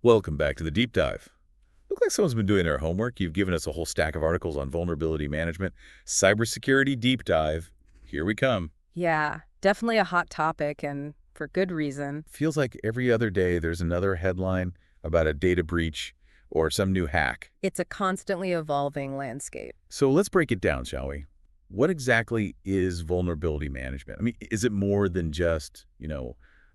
Welcome back to the deep dive. Look like someone's been doing their homework. You've given us a whole stack of articles on vulnerability management, cybersecurity deep dive. Here we come. Yeah, definitely a hot topic and for good reason. Feels like every other day there's another headline about a data breach or some new hack. It's a constantly evolving landscape. So let's break it down, shall we? What exactly is vulnerability management? I mean, is it more than just,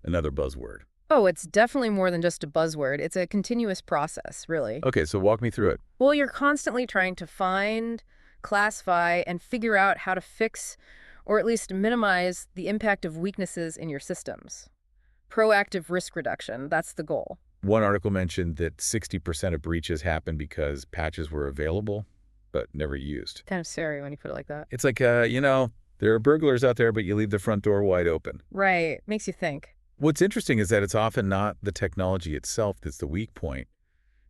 another buzzword? Oh, it's definitely more than just a buzzword. It's a continuous process, really. Okay, so walk me through it. Well, you're constantly trying to find, classify, and figure out how to fix or at least minimize the impact of weaknesses in your systems. Proactive risk reduction, that's the goal. One article mentioned that 60% of breaches happen because patches were available, but never used. Kind of scary when you put it like that. It's like, there are burglars out there, but you leave the front door wide open. Right, makes you think. What's interesting is that it's often not the technology itself that's the weak point.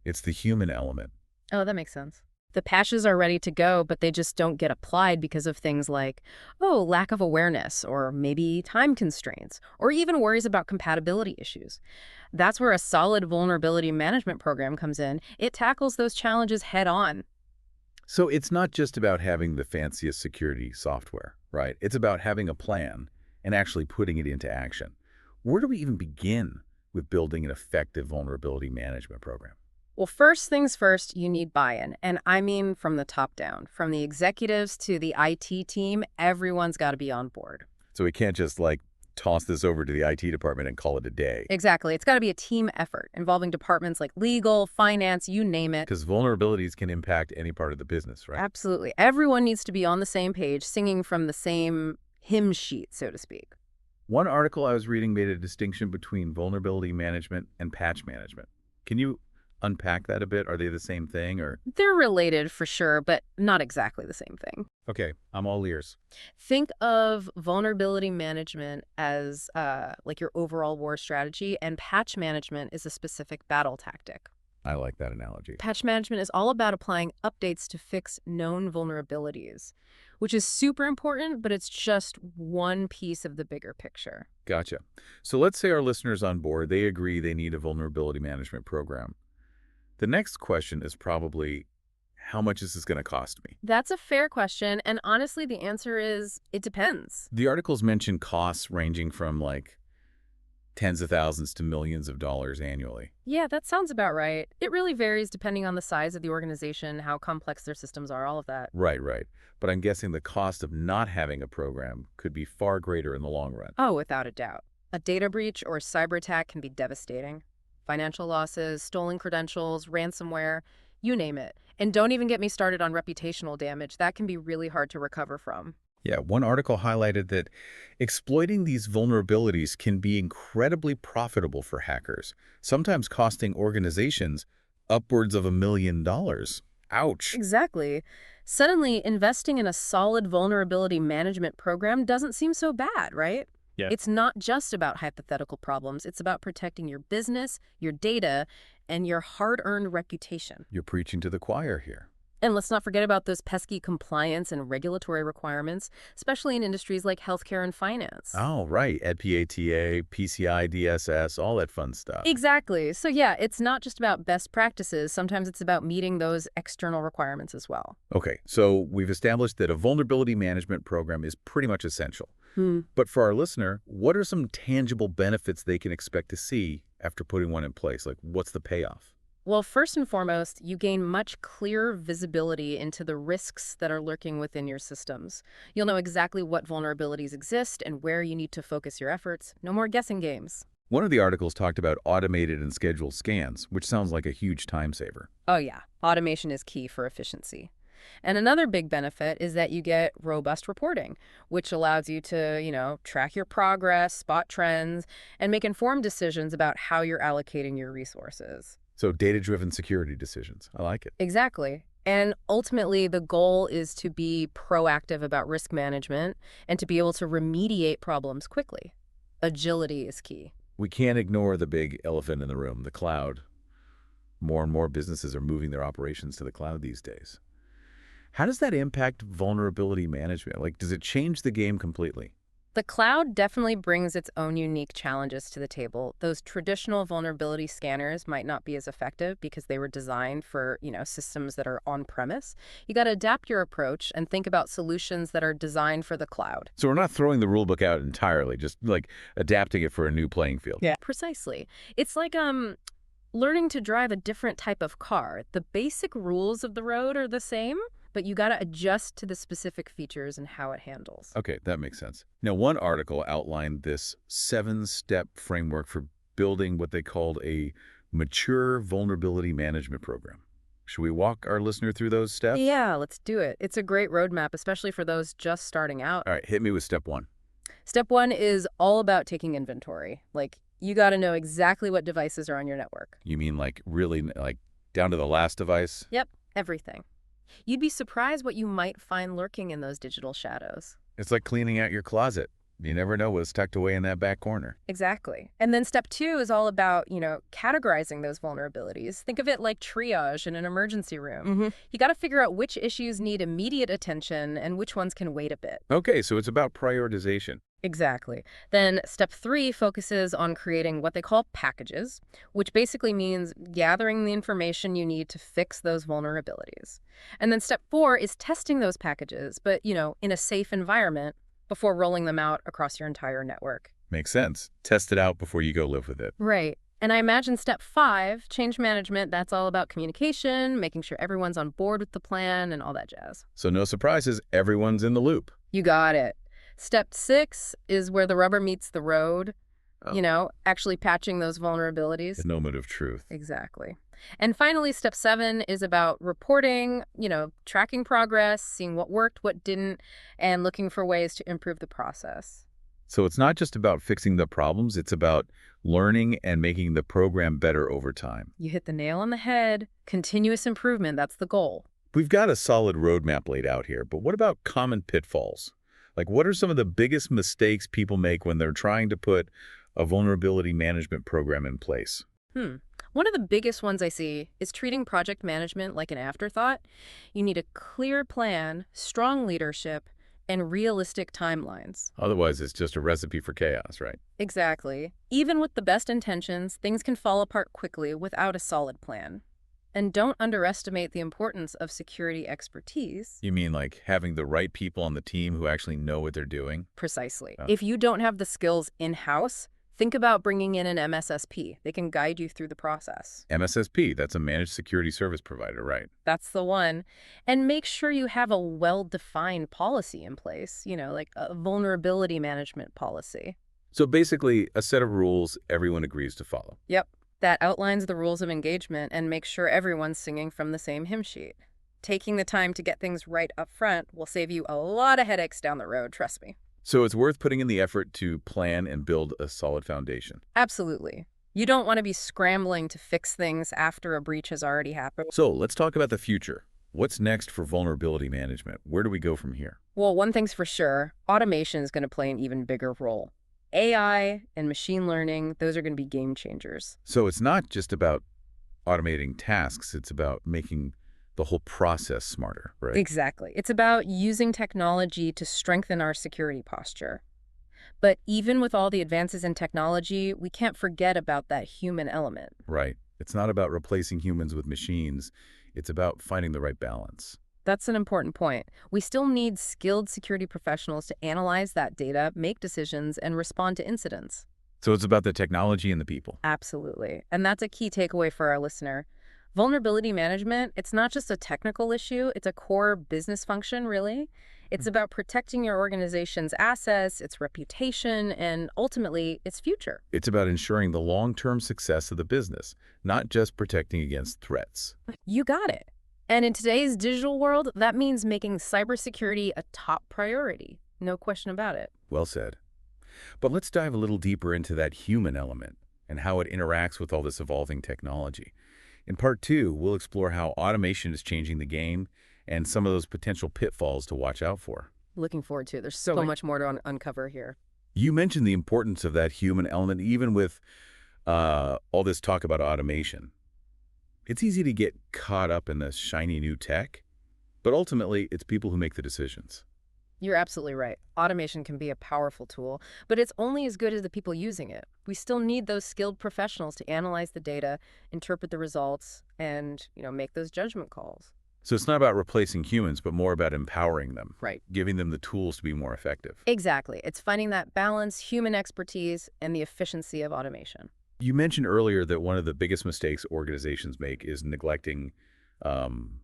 It's the human element. Oh, that makes sense. The patches are ready to go, but they just don't get applied because of things like, lack of awareness, or maybe time constraints, or even worries about compatibility issues. That's where a solid vulnerability management program comes in. It tackles those challenges head on. So it's not just about having the fanciest security software, right? It's about having a plan and actually putting it into action. Where do we even begin with building an effective vulnerability management program? Well, first things first, you need buy-in. And I mean from the top down. From the executives to the IT team, everyone's got to be on board. So we can't just toss this over to the IT department and call it a day. Exactly. It's got to be a team effort involving departments like legal, finance, you name it. Because vulnerabilities can impact any part of the business, right? Absolutely. Everyone needs to be on the same page, singing from the same hymn sheet, so to speak. One article I was reading made a distinction between vulnerability management and patch management. Can you unpack that a bit? Are they the same thing or? They're related for sure, but not exactly the same thing. Okay, I'm all ears. Think of vulnerability management as like your overall war strategy, and patch management is a specific battle tactic. I like that analogy. Patch management is all about applying updates to fix known vulnerabilities, which is super important, but it's just one piece of the bigger picture. Gotcha. So let's say our listeners on board, they agree they need a vulnerability management program. The next question is probably, how much is this going to cost me? That's a fair question, and honestly, the answer is it depends. The articles mention costs ranging from tens of thousands to millions of dollars annually. Yeah, that sounds about right. It really varies depending on the size of the organization, how complex their systems are, all of that. Right. But I'm guessing the cost of not having a program could be far greater in the long run. Oh, without a doubt. A data breach or cyber attack can be devastating. Financial losses, stolen credentials, ransomware, you name it. And don't even get me started on reputational damage. That can be really hard to recover from. Yeah, one article highlighted that exploiting these vulnerabilities can be incredibly profitable for hackers, sometimes costing organizations upwards of $1 million. Ouch. Exactly. Suddenly, investing in a solid vulnerability management program doesn't seem so bad, right? Yeah. It's not just about hypothetical problems. It's about protecting your business, your data, and your hard-earned reputation. You're preaching to the choir here. And let's not forget about those pesky compliance and regulatory requirements, especially in industries like healthcare and finance. Oh, right. EDPATA, PCI, DSS, all that fun stuff. Exactly. So yeah, it's not just about best practices. Sometimes it's about meeting those external requirements as well. Okay, so we've established that a vulnerability management program is pretty much essential. Hmm. But for our listener, what are some tangible benefits they can expect to see after putting one in place? What's the payoff? Well, first and foremost, you gain much clearer visibility into the risks that are lurking within your systems. You'll know exactly what vulnerabilities exist and where you need to focus your efforts. No more guessing games. One of the articles talked about automated and scheduled scans, which sounds like a huge time saver. Oh yeah, automation is key for efficiency. And another big benefit is that you get robust reporting, which allows you to, track your progress, spot trends, and make informed decisions about how you're allocating your resources. So data-driven security decisions. I like it. Exactly. And ultimately, the goal is to be proactive about risk management and to be able to remediate problems quickly. Agility is key. We can't ignore the big elephant in the room, the cloud. More and more businesses are moving their operations to the cloud these days. How does that impact vulnerability management? Does it change the game completely? The cloud definitely brings its own unique challenges to the table. Those traditional vulnerability scanners might not be as effective because they were designed for, systems that are on-premise. You got to adapt your approach and think about solutions that are designed for the cloud. So we're not throwing the rule book out entirely, just like adapting it for a new playing field. Yeah. Precisely. It's like learning to drive a different type of car. The basic rules of the road are the same, but you got to adjust to the specific features and how it handles. Okay, that makes sense. Now, one article outlined this 7-step framework for building what they called a mature vulnerability management program. Should we walk our listener through those steps? Yeah, let's do it. It's a great roadmap, especially for those just starting out. All right, hit me with step 1. Step 1 is all about taking inventory. Like, you got to know exactly what devices are on your network. You mean like really like down to the last device? Yep, everything. You'd be surprised what you might find lurking in those digital shadows. It's like cleaning out your closet. You never know what's tucked away in that back corner. Exactly. And then step 2 is all about, categorizing those vulnerabilities. Think of it like triage in an emergency room. You got to figure out which issues need immediate attention and which ones can wait a bit. Okay, so it's about prioritization. Exactly. Then step 3 focuses on creating what they call packages, which basically means gathering the information you need to fix those vulnerabilities. And then step 4 is testing those packages, but, in a safe environment before rolling them out across your entire network. Makes sense. Test it out before you go live with it. Right. And I imagine step 5, change management, that's all about communication, making sure everyone's on board with the plan and all that jazz. So no surprises, everyone's in the loop. You got it. Step 6 is where the rubber meets the road, actually patching those vulnerabilities. The moment of truth. Exactly. And finally, step 7 is about reporting, tracking progress, seeing what worked, what didn't, and looking for ways to improve the process. So it's not just about fixing the problems, it's about learning and making the program better over time. You hit the nail on the head. Continuous improvement, that's the goal. We've got a solid roadmap laid out here, but what about common pitfalls? Like, what are some of the biggest mistakes people make when they're trying to put a vulnerability management program in place? One of the biggest ones I see is treating project management like an afterthought. You need a clear plan, strong leadership, and realistic timelines. Otherwise, it's just a recipe for chaos, right? Exactly. Even with the best intentions, things can fall apart quickly without a solid plan. And don't underestimate the importance of security expertise. You mean like having the right people on the team who actually know what they're doing? Precisely. Oh. If you don't have the skills in-house, think about bringing in an MSSP. They can guide you through the process. MSSP, that's a managed security service provider, right? That's the one. And make sure you have a well-defined policy in place, like a vulnerability management policy. So basically, a set of rules everyone agrees to follow. Yep. That outlines the rules of engagement and makes sure everyone's singing from the same hymn sheet. Taking the time to get things right up front will save you a lot of headaches down the road, trust me. So it's worth putting in the effort to plan and build a solid foundation. Absolutely. You don't want to be scrambling to fix things after a breach has already happened. So let's talk about the future. What's next for vulnerability management? Where do we go from here? Well, one thing's for sure, automation is going to play an even bigger role. AI and machine learning, those are going to be game changers. So it's not just about automating tasks, it's about making the whole process smarter, right? Exactly. It's about using technology to strengthen our security posture. But even with all the advances in technology, we can't forget about that human element. Right. It's not about replacing humans with machines. It's about finding the right balance. That's an important point. We still need skilled security professionals to analyze that data, make decisions, and respond to incidents. So it's about the technology and the people. Absolutely. And that's a key takeaway for our listener. Vulnerability management, it's not just a technical issue, it's a core business function, really. It's about protecting your organization's assets, its reputation, and ultimately, its future. It's about ensuring the long-term success of the business, not just protecting against threats. You got it. And in today's digital world, that means making cybersecurity a top priority. No question about it. Well said. But let's dive a little deeper into that human element and how it interacts with all this evolving technology. In part 2, we'll explore how automation is changing the game and some of those potential pitfalls to watch out for. Looking forward to it. There's so much more to uncover here. You mentioned the importance of that human element, even with all this talk about automation. It's easy to get caught up in this shiny new tech, but ultimately, it's people who make the decisions. You're absolutely right. Automation can be a powerful tool, but it's only as good as the people using it. We still need those skilled professionals to analyze the data, interpret the results, and, make those judgment calls. So it's not about replacing humans, but more about empowering them, Right. giving them the tools to be more effective. Exactly. It's finding that balance, human expertise, and the efficiency of automation. You mentioned earlier that one of the biggest mistakes organizations make is neglecting um,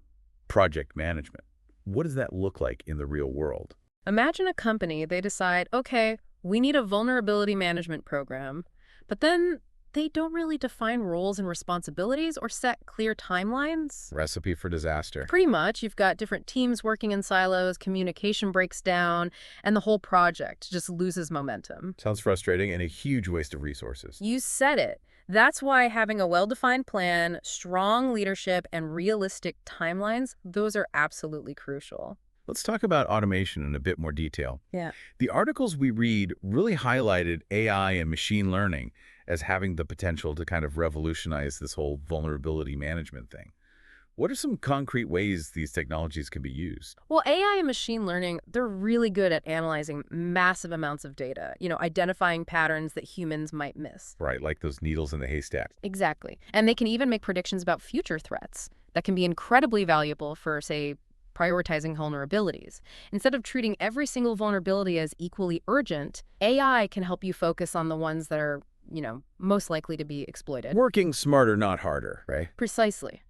project management. What does that look like in the real world? Imagine a company, they decide, okay, we need a vulnerability management program, but then they don't really define roles and responsibilities or set clear timelines. Recipe for disaster. Pretty much, you've got different teams working in silos, communication breaks down, and the whole project just loses momentum. Sounds frustrating and a huge waste of resources. You said it. That's why having a well-defined plan, strong leadership, and realistic timelines, those are absolutely crucial. Let's talk about automation in a bit more detail. Yeah. The articles we read really highlighted AI and machine learning as having the potential to kind of revolutionize this whole vulnerability management thing. What are some concrete ways these technologies can be used? Well, AI and machine learning, they're really good at analyzing massive amounts of data, identifying patterns that humans might miss. Right, like those needles in the haystack. Exactly. And they can even make predictions about future threats that can be incredibly valuable for, say, prioritizing vulnerabilities. Instead of treating every single vulnerability as equally urgent, AI can help you focus on the ones that are, most likely to be exploited. Working smarter, not harder, right? Precisely.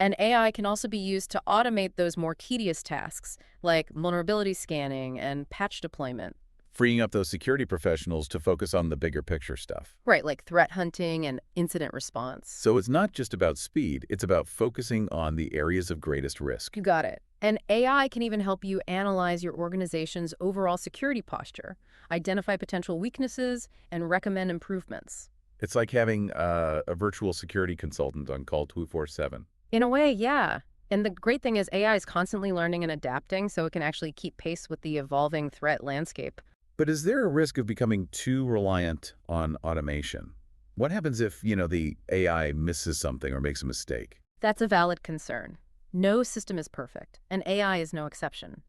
And AI can also be used to automate those more tedious tasks, like vulnerability scanning and patch deployment. Freeing up those security professionals to focus on the bigger picture stuff. Right, like threat hunting and incident response. So it's not just about speed, it's about focusing on the areas of greatest risk. You got it. And AI can even help you analyze your organization's overall security posture, identify potential weaknesses, and recommend improvements. It's like having a virtual security consultant on call 24/7. In a way, yeah. And the great thing is AI is constantly learning and adapting, so it can actually keep pace with the evolving threat landscape. But is there a risk of becoming too reliant on automation? What happens if, the AI misses something or makes a mistake? That's a valid concern. No system is perfect, and AI is no exception.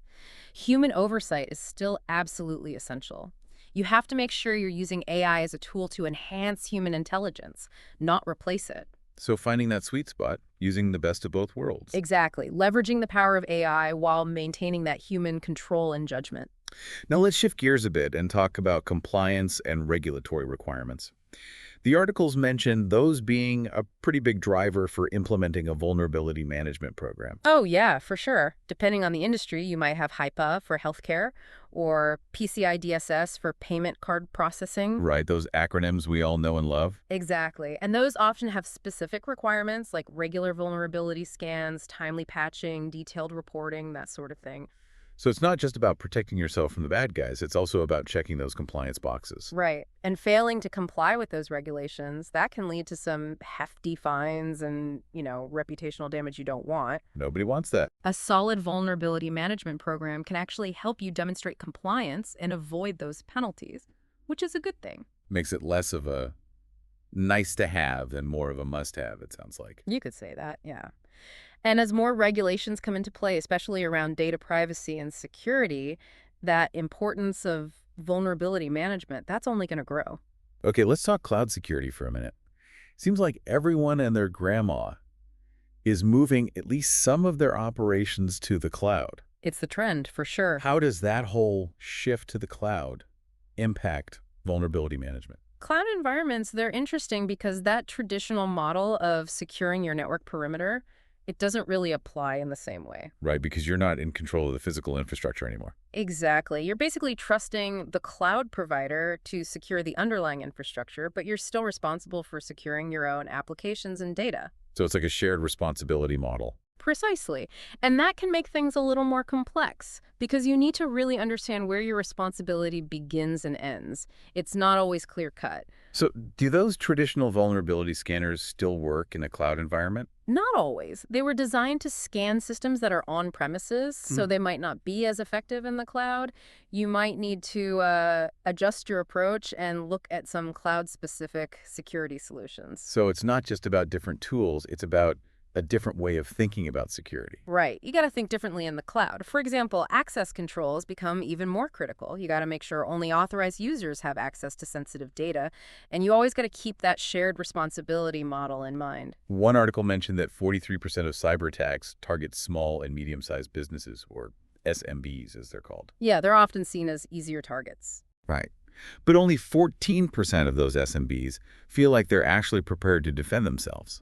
Human oversight is still absolutely essential. You have to make sure you're using AI as a tool to enhance human intelligence, not replace it. So finding that sweet spot, using the best of both worlds. Exactly. Leveraging the power of AI while maintaining that human control and judgment. Now let's shift gears a bit and talk about compliance and regulatory requirements. The articles mention those being a pretty big driver for implementing a vulnerability management program. Oh, yeah, for sure. Depending on the industry, you might have HIPAA for healthcare or PCI DSS for payment card processing. Right, those acronyms we all know and love. Exactly. And those often have specific requirements like regular vulnerability scans, timely patching, detailed reporting, that sort of thing. So it's not just about protecting yourself from the bad guys, it's also about checking those compliance boxes. Right. And failing to comply with those regulations, that can lead to some hefty fines and, reputational damage you don't want. Nobody wants that. A solid vulnerability management program can actually help you demonstrate compliance and avoid those penalties, which is a good thing. Makes it less of a nice to have than more of a must have, it sounds like. You could say that, yeah. And as more regulations come into play, especially around data privacy and security, that importance of vulnerability management, that's only going to grow. Okay, let's talk cloud security for a minute. Seems like everyone and their grandma is moving at least some of their operations to the cloud. It's the trend, for sure. How does that whole shift to the cloud impact vulnerability management? Cloud environments, they're interesting because that traditional model of securing your network perimeter, it doesn't really apply in the same way. Right, because you're not in control of the physical infrastructure anymore. Exactly. You're basically trusting the cloud provider to secure the underlying infrastructure, but you're still responsible for securing your own applications and data. So it's like a shared responsibility model. Precisely. And that can make things a little more complex because you need to really understand where your responsibility begins and ends. It's not always clear cut. So do those traditional vulnerability scanners still work in a cloud environment? Not always. They were designed to scan systems that are on premises, so they might not be as effective in the cloud. You might need to adjust your approach and look at some cloud-specific security solutions. So it's not just about different tools, it's about a different way of thinking about security. Right. You got to think differently in the cloud. For example, access controls become even more critical. You got to make sure only authorized users have access to sensitive data, and you always got to keep that shared responsibility model in mind. One article mentioned that 43% of cyber attacks target small and medium-sized businesses, or SMBs as they're called. Yeah, they're often seen as easier targets. Right. But only 14% of those SMBs feel like they're actually prepared to defend themselves.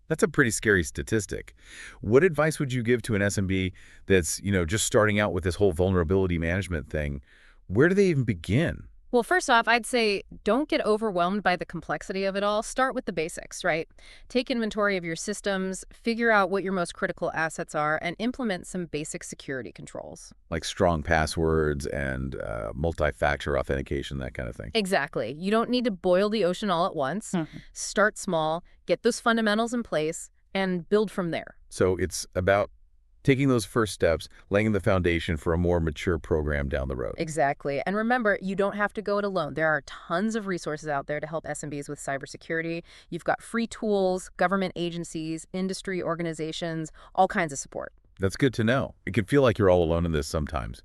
That's a pretty scary statistic. What advice would you give to an SMB that's, just starting out with this whole vulnerability management thing? Where do they even begin? Well, first off, I'd say don't get overwhelmed by the complexity of it all. Start with the basics, right? Take inventory of your systems, figure out what your most critical assets are, and implement some basic security controls. Like strong passwords and multi-factor authentication, that kind of thing. Exactly. You don't need to boil the ocean all at once. Start small, get those fundamentals in place, and build from there. So it's about taking those first steps, laying the foundation for a more mature program down the road. Exactly. And remember, you don't have to go it alone. There are tons of resources out there to help SMBs with cybersecurity. You've got free tools, government agencies, industry organizations, all kinds of support. That's good to know. It can feel like you're all alone in this sometimes,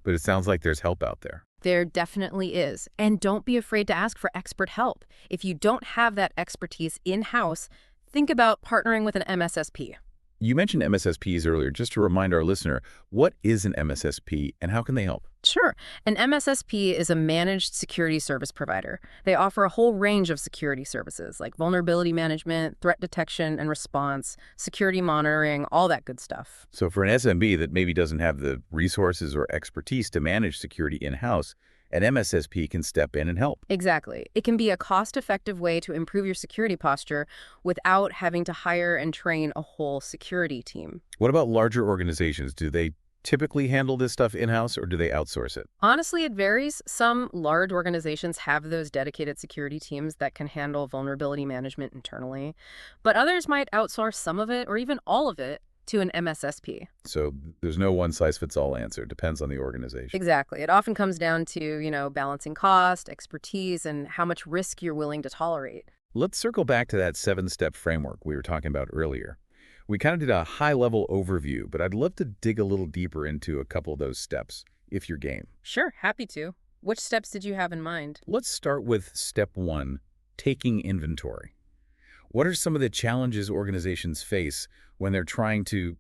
but it sounds like there's help out there. There definitely is. And don't be afraid to ask for expert help. If you don't have that expertise in-house, think about partnering with an MSSP. You mentioned MSSPs earlier. Just to remind our listener, what is an MSSP and how can they help? Sure. An MSSP is a managed security service provider. They offer a whole range of security services like vulnerability management, threat detection and response, security monitoring, all that good stuff. So for an SMB that maybe doesn't have the resources or expertise to manage security in-house, an MSSP can step in and help. Exactly. It can be a cost-effective way to improve your security posture without having to hire and train a whole security team. What about larger organizations? Do they typically handle this stuff in-house or do they outsource it? Honestly, it varies. Some large organizations have those dedicated security teams that can handle vulnerability management internally, but others might outsource some of it or even all of it to an MSSP. So there's no one-size-fits-all answer. It depends on the organization. Exactly. It often comes down to, balancing cost, expertise, and how much risk you're willing to tolerate. Let's circle back to that 7-step framework we were talking about earlier. We kind of did a high-level overview, but I'd love to dig a little deeper into a couple of those steps, if you're game. Sure, happy to. Which steps did you have in mind? Let's start with step 1, taking inventory. What are some of the challenges organizations face when they're trying to,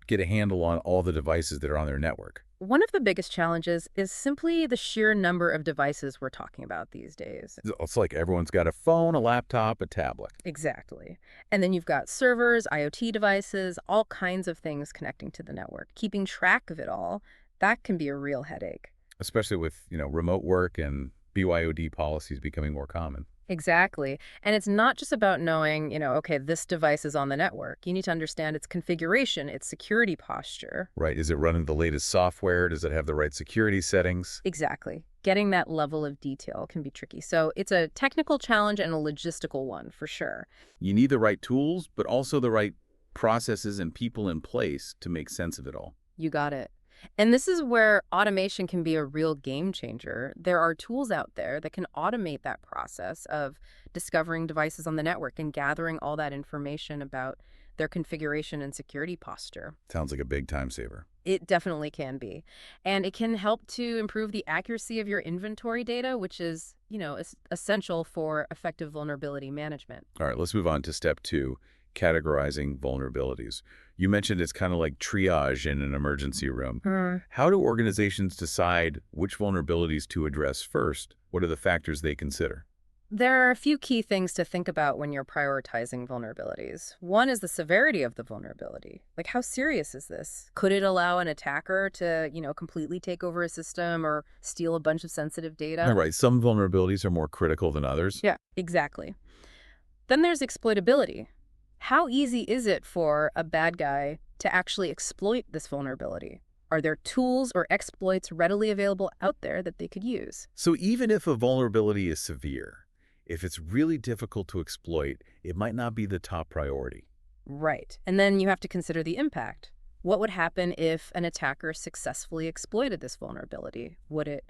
get a handle on all the devices that are on their network? One of the biggest challenges is simply the sheer number of devices we're talking about these days. It's like everyone's got a phone, a laptop, a tablet. Exactly. And then you've got servers, IoT devices, all kinds of things connecting to the network. Keeping track of it all, that can be a real headache. Especially with, remote work and BYOD policies becoming more common. Exactly. And it's not just about knowing, okay, this device is on the network. You need to understand its configuration, its security posture. Right. Is it running the latest software? Does it have the right security settings? Exactly. Getting that level of detail can be tricky. So it's a technical challenge and a logistical one for sure. You need the right tools, but also the right processes and people in place to make sense of it all. You got it. And this is where automation can be a real game changer. There are tools out there that can automate that process of discovering devices on the network and gathering all that information about their configuration and security posture. Sounds like a big time saver. It definitely can be. And it can help to improve the accuracy of your inventory data, which is, essential for effective vulnerability management. All right, let's move on to step 2, categorizing vulnerabilities. You mentioned it's kind of like triage in an emergency room. How do organizations decide which vulnerabilities to address first? What are the factors they consider? There are a few key things to think about when you're prioritizing vulnerabilities. One is the severity of the vulnerability. Like, how serious is this? Could it allow an attacker to, completely take over a system or steal a bunch of sensitive data? All right, some vulnerabilities are more critical than others. Yeah, exactly. Then there's exploitability. How easy is it for a bad guy to actually exploit this vulnerability? Are there tools or exploits readily available out there that they could use? So even if a vulnerability is severe, if it's really difficult to exploit, it might not be the top priority. Right. And then you have to consider the impact. What would happen if an attacker successfully exploited this vulnerability? Would it,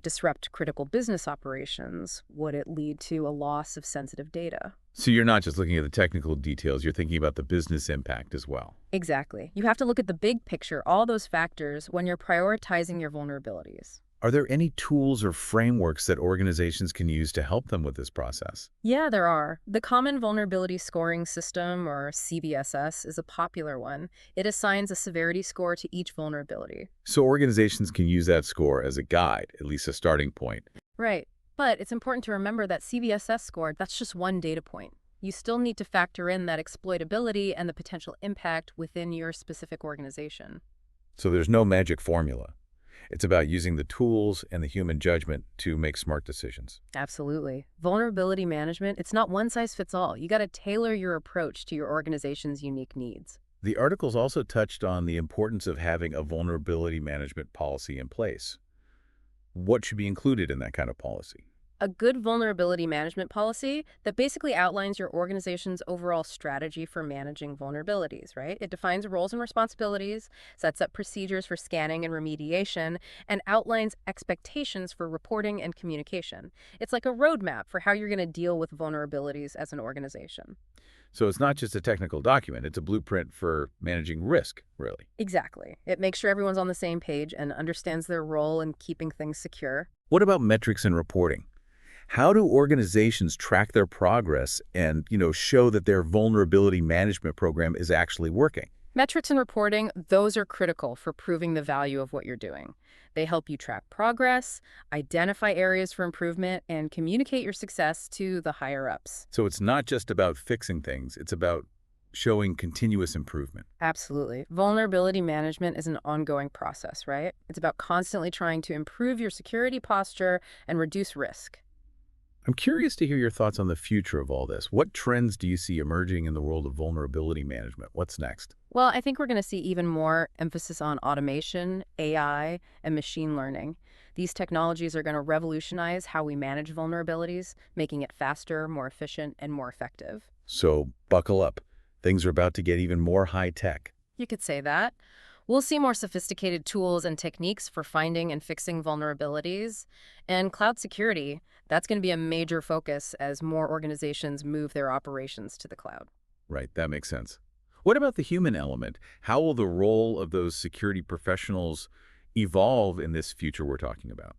disrupt critical business operations? Would it lead to a loss of sensitive data? So you're not just looking at the technical details, you're thinking about the business impact as well. Exactly. You have to look at the big picture, all those factors, when you're prioritizing your vulnerabilities. Are there any tools or frameworks that organizations can use to help them with this process? Yeah, there are. The Common Vulnerability Scoring System, or CVSS, is a popular one. It assigns a severity score to each vulnerability. So organizations can use that score as a guide, at least a starting point. Right. But it's important to remember that CVSS score, that's just one data point. You still need to factor in that exploitability and the potential impact within your specific organization. So there's no magic formula. It's about using the tools and the human judgment to make smart decisions. Absolutely. Vulnerability management, it's not one size fits all. You got to tailor your approach to your organization's unique needs. The articles also touched on the importance of having a vulnerability management policy in place. What should be included in that kind of policy? A good vulnerability management policy that basically outlines your organization's overall strategy for managing vulnerabilities, right? It defines roles and responsibilities, sets up procedures for scanning and remediation, and outlines expectations for reporting and communication. It's like a roadmap for how you're going to deal with vulnerabilities as an organization. So it's not just a technical document, it's a blueprint for managing risk, really. Exactly. It makes sure everyone's on the same page and understands their role in keeping things secure. What about metrics and reporting? How do organizations track their progress and, show that their vulnerability management program is actually working? Metrics and reporting, those are critical for proving the value of what you're doing. They help you track progress, identify areas for improvement, and communicate your success to the higher-ups. So it's not just about fixing things, it's about showing continuous improvement. Absolutely. Vulnerability management is an ongoing process, right? It's about constantly trying to improve your security posture and reduce risk. I'm curious to hear your thoughts on the future of all this. What trends do you see emerging in the world of vulnerability management? What's next? Well, I think we're going to see even more emphasis on automation, AI, and machine learning. These technologies are going to revolutionize how we manage vulnerabilities, making it faster, more efficient, and more effective. So buckle up. Things are about to get even more high tech. You could say that. We'll see more sophisticated tools and techniques for finding and fixing vulnerabilities. And cloud security, that's going to be a major focus as more organizations move their operations to the cloud. Right, that makes sense. What about the human element? How will the role of those security professionals evolve in this future we're talking about?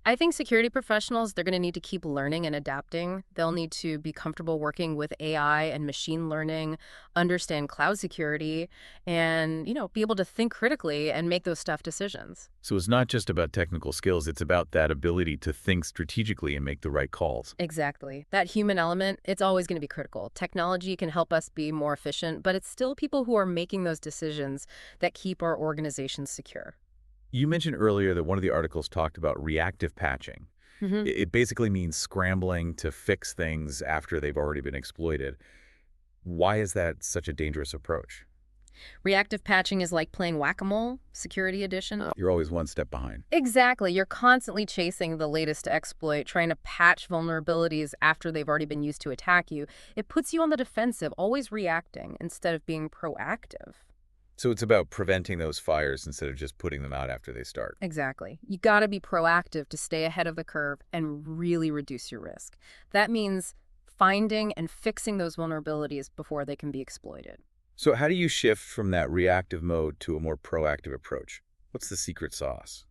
I think security professionals, they're going to need to keep learning and adapting. They'll need to be comfortable working with AI and machine learning, understand cloud security, and, be able to think critically and make those tough decisions. So it's not just about technical skills, it's about that ability to think strategically and make the right calls. Exactly. That human element, it's always going to be critical. Technology can help us be more efficient, but it's still people who are making those decisions that keep our organizations secure. You mentioned earlier that one of the articles talked about reactive patching. hmm It basically means scrambling to fix things after they've already been exploited. Why is that such a dangerous approach? Reactive patching is like playing whack-a-mole, security edition. You're always one step behind. Exactly. You're constantly chasing the latest exploit, trying to patch vulnerabilities after they've already been used to attack you. It puts you on the defensive, always reacting instead of being proactive. So it's about preventing those fires instead of just putting them out after they start. Exactly. You got to be proactive to stay ahead of the curve and really reduce your risk. That means finding and fixing those vulnerabilities before they can be exploited. So how do you shift from that reactive mode to a more proactive approach? What's the secret sauce?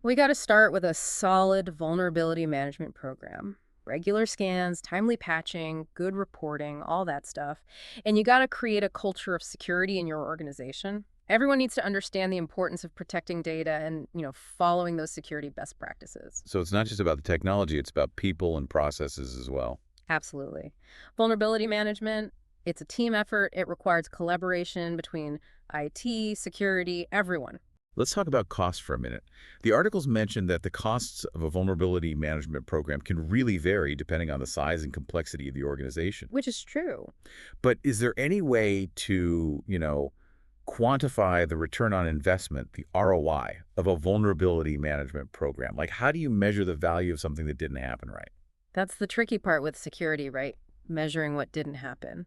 We got to start with a solid vulnerability management program. Regular scans, timely patching, good reporting, all that stuff. And you got to create a culture of security in your organization. Everyone needs to understand the importance of protecting data and, following those security best practices. So it's not just about the technology, it's about people and processes as well. Absolutely. Vulnerability management, it's a team effort. It requires collaboration between IT, security, everyone. Let's talk about costs for a minute. The articles mentioned that the costs of a vulnerability management program can really vary depending on the size and complexity of the organization. Which is true. But is there any way to, quantify the return on investment, the ROI of a vulnerability management program? Like, how do you measure the value of something that didn't happen right? That's the tricky part with security, right? Measuring what didn't happen.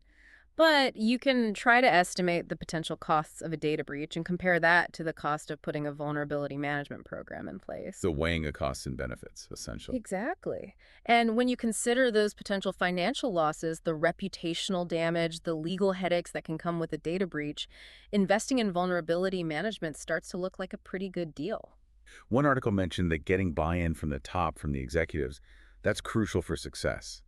But you can try to estimate the potential costs of a data breach and compare that to the cost of putting a vulnerability management program in place. So weighing of costs and benefits, essentially. Exactly. And when you consider those potential financial losses, the reputational damage, the legal headaches that can come with a data breach, investing in vulnerability management starts to look like a pretty good deal. One article mentioned that getting buy-in from the top, from the executives, that's crucial for success.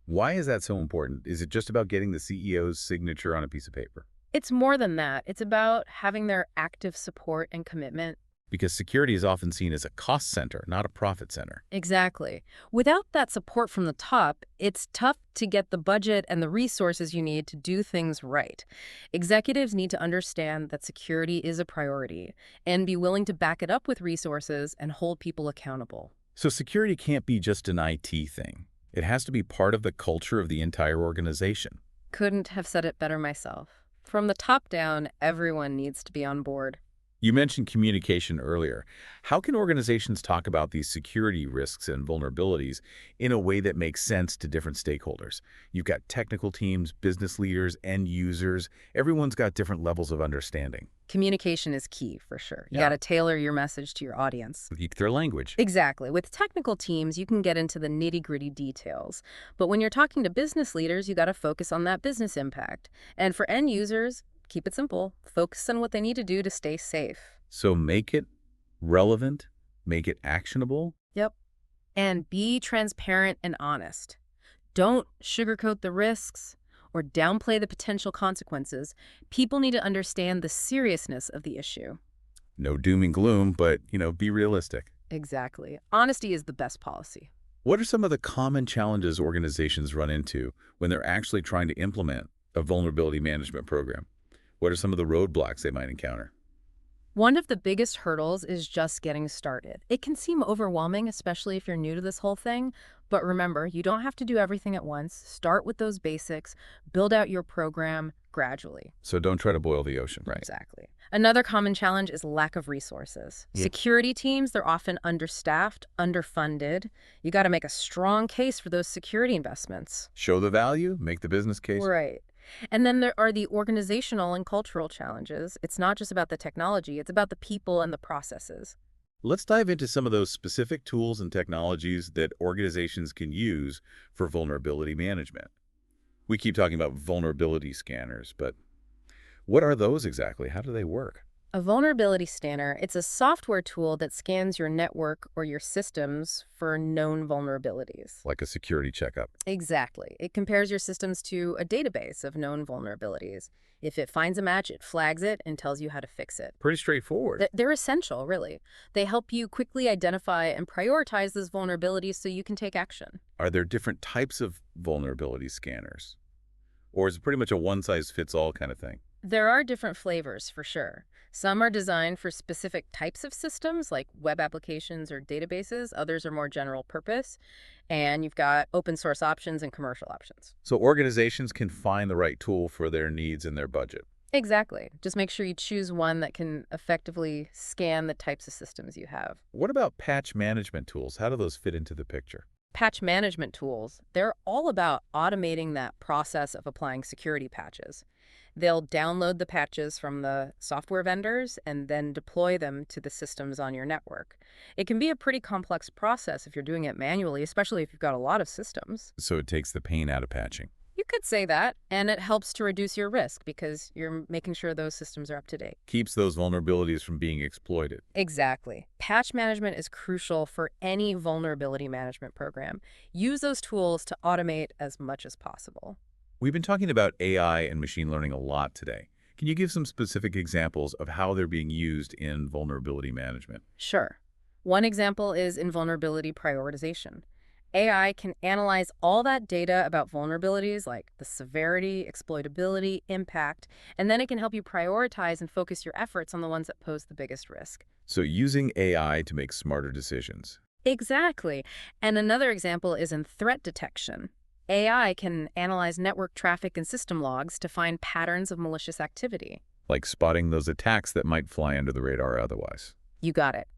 Why is that so important? Is it just about getting the CEO's signature on a piece of paper? It's more than that. It's about having their active support and commitment. Because security is often seen as a cost center, not a profit center. Exactly. Without that support from the top, it's tough to get the budget and the resources you need to do things right. Executives need to understand that security is a priority and be willing to back it up with resources and hold people accountable. So security can't be just an IT thing. It has to be part of the culture of the entire organization. Couldn't have said it better myself. From the top down, everyone needs to be on board. You mentioned communication earlier. How can organizations talk about these security risks and vulnerabilities in a way that makes sense to different stakeholders? You've got technical teams, business leaders, end users. Everyone's got different levels of understanding. Communication is key, for sure. You Yeah. got to tailor your message to your audience. Speak their language. Exactly. With technical teams, you can get into the nitty-gritty details. But when you're talking to business leaders, you got to focus on that business impact. And for end users, keep it simple. Focus on what they need to do to stay safe. So make it relevant, make it actionable. Yep. And be transparent and honest. Don't sugarcoat the risks or downplay the potential consequences. People need to understand the seriousness of the issue. No doom and gloom, but, be realistic. Exactly. Honesty is the best policy. What are some of the common challenges organizations run into when they're actually trying to implement a vulnerability management program? What are some of the roadblocks they might encounter? One of the biggest hurdles is just getting started. It can seem overwhelming, especially if you're new to this whole thing. But remember, you don't have to do everything at once. Start with those basics, build out your program gradually. So don't try to boil the ocean, right? Exactly. Another common challenge is lack of resources. Yeah. Security teams, they're often understaffed, underfunded. You got to make a strong case for those security investments. Show the value, make the business case. Right. And then there are the organizational and cultural challenges. It's not just about the technology, it's about the people and the processes. Let's dive into some of those specific tools and technologies that organizations can use for vulnerability management. We keep talking about vulnerability scanners, but what are those exactly? How do they work? A vulnerability scanner, it's a software tool that scans your network or your systems for known vulnerabilities. Like a security checkup. Exactly. It compares your systems to a database of known vulnerabilities. If it finds a match, it flags it and tells you how to fix it. Pretty straightforward. They're essential, really. They help you quickly identify and prioritize those vulnerabilities so you can take action. Are there different types of vulnerability scanners? Or is it pretty much a one-size-fits-all kind of thing? There are different flavors, for sure. Some are designed for specific types of systems, like web applications or databases. Others are more general purpose. And you've got open source options and commercial options. So organizations can find the right tool for their needs and their budget. Exactly. Just make sure you choose one that can effectively scan the types of systems you have. What about patch management tools? How do those fit into the picture? Patch management tools, they're all about automating that process of applying security patches. They'll download the patches from the software vendors and then deploy them to the systems on your network. It can be a pretty complex process if you're doing it manually, especially if you've got a lot of systems. So it takes the pain out of patching. You could say that, and it helps to reduce your risk because you're making sure those systems are up to date. Keeps those vulnerabilities from being exploited. Exactly. Patch management is crucial for any vulnerability management program. Use those tools to automate as much as possible. We've been talking about AI and machine learning a lot today. Can you give some specific examples of how they're being used in vulnerability management? Sure. One example is in vulnerability prioritization. AI can analyze all that data about vulnerabilities like the severity, exploitability, impact, and then it can help you prioritize and focus your efforts on the ones that pose the biggest risk. So using AI to make smarter decisions. Exactly. And another example is in threat detection. AI can analyze network traffic and system logs to find patterns of malicious activity. Like spotting those attacks that might fly under the radar otherwise. You got it.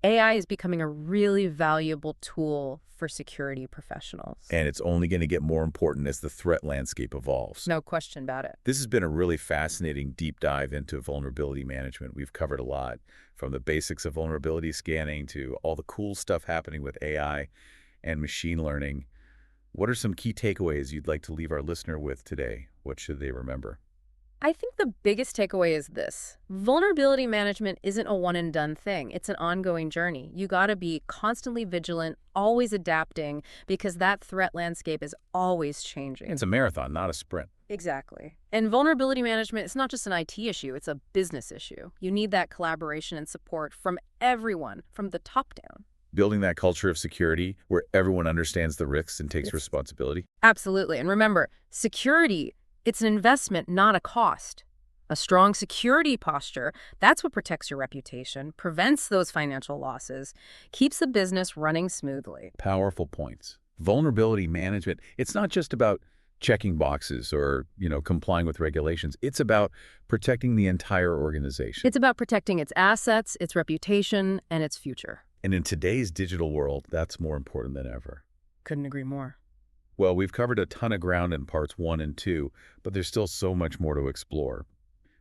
AI is becoming a really valuable tool for security professionals. And it's only going to get more important as the threat landscape evolves. No question about it. This has been a really fascinating deep dive into vulnerability management. We've covered a lot, from the basics of vulnerability scanning to all the cool stuff happening with AI and machine learning. What are some key takeaways you'd like to leave our listener with today? What should they remember? I think the biggest takeaway is this. Vulnerability management isn't a one-and-done thing. It's an ongoing journey. You got to be constantly vigilant, always adapting, because that threat landscape is always changing. It's a marathon, not a sprint. Exactly. And vulnerability management is not just an IT issue, it's a business issue. You need that collaboration and support from everyone, from the top down. Building that culture of security where everyone understands the risks and takes Yes. responsibility. Absolutely. And remember, security, it's an investment, not a cost. A strong security posture, that's what protects your reputation, prevents those financial losses, keeps the business running smoothly. Powerful points. Vulnerability management, it's not just about checking boxes or, complying with regulations. It's about protecting the entire organization. It's about protecting its assets, its reputation, and its future. And in today's digital world, that's more important than ever. Couldn't agree more. Well, we've covered a ton of ground in parts 1 and 2, but there's still so much more to explore.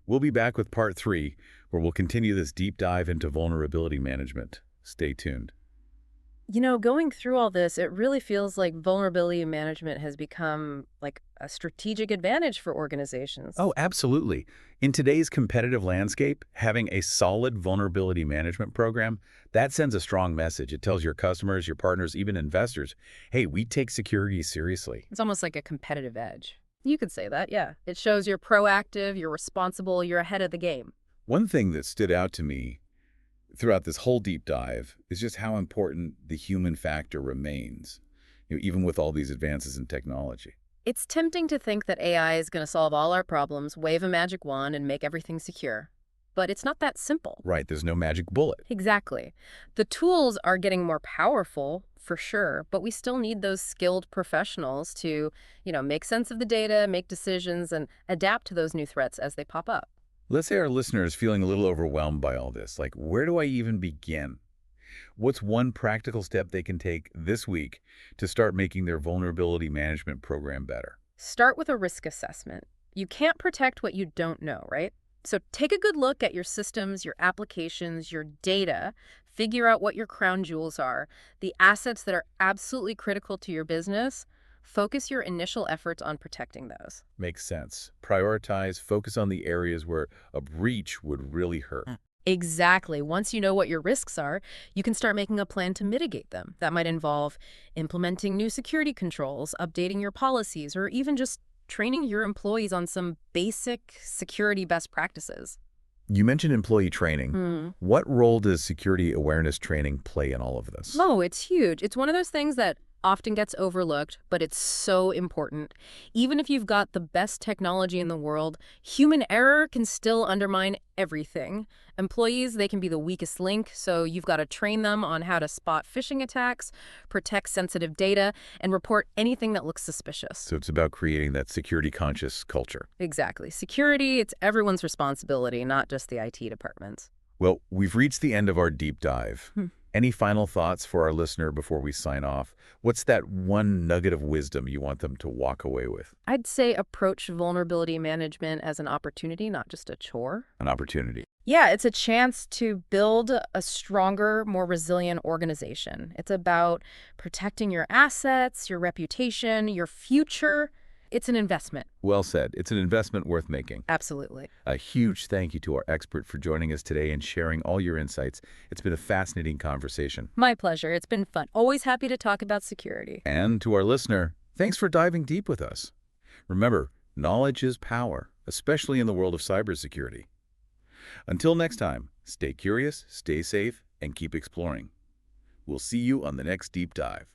We'll be back with part 3, where we'll continue this deep dive into vulnerability management. Stay tuned. Going through all this, it really feels like vulnerability management has become like a strategic advantage for organizations. Oh, absolutely. In today's competitive landscape, having a solid vulnerability management program, that sends a strong message. It tells your customers, your partners, even investors, hey, we take security seriously. It's almost like a competitive edge. You could say that, yeah. It shows you're proactive, you're responsible, you're ahead of the game. One thing that stood out to me throughout this whole deep dive is just how important the human factor remains, even with all these advances in technology. It's tempting to think that AI is going to solve all our problems, wave a magic wand, and make everything secure. But it's not that simple. Right, there's no magic bullet. Exactly. The tools are getting more powerful, for sure, but we still need those skilled professionals to, make sense of the data, make decisions, and adapt to those new threats as they pop up. Let's say our listener is feeling a little overwhelmed by all this. Like, where do I even begin? What's one practical step they can take this week to start making their vulnerability management program better? Start with a risk assessment. You can't protect what you don't know, right? So take a good look at your systems, your applications, your data. Figure out what your crown jewels are, the assets that are absolutely critical to your business. Focus your initial efforts on protecting those. Makes sense. Prioritize, focus on the areas where a breach would really hurt. Exactly. Once you know what your risks are, you can start making a plan to mitigate them. That might involve implementing new security controls, updating your policies, or even just training your employees on some basic security best practices. You mentioned employee training. What role does security awareness training play in all of this? Oh, it's huge. It's one of those things that often gets overlooked, but it's so important. Even if you've got the best technology in the world, human error can still undermine everything. Employees, they can be the weakest link, so you've got to train them on how to spot phishing attacks, protect sensitive data, and report anything that looks suspicious. So it's about creating that security-conscious culture. Exactly. Security, it's everyone's responsibility, not just the IT departments. Well, we've reached the end of our deep dive. Any final thoughts for our listener before we sign off? What's that one nugget of wisdom you want them to walk away with? I'd say approach vulnerability management as an opportunity, not just a chore. An opportunity. Yeah, it's a chance to build a stronger, more resilient organization. It's about protecting your assets, your reputation, your future. It's an investment. Well said. It's an investment worth making. Absolutely. A huge thank you to our expert for joining us today and sharing all your insights. It's been a fascinating conversation. My pleasure. It's been fun. Always happy to talk about security. And to our listener, thanks for diving deep with us. Remember, knowledge is power, especially in the world of cybersecurity. Until next time, stay curious, stay safe, and keep exploring. We'll see you on the next deep dive.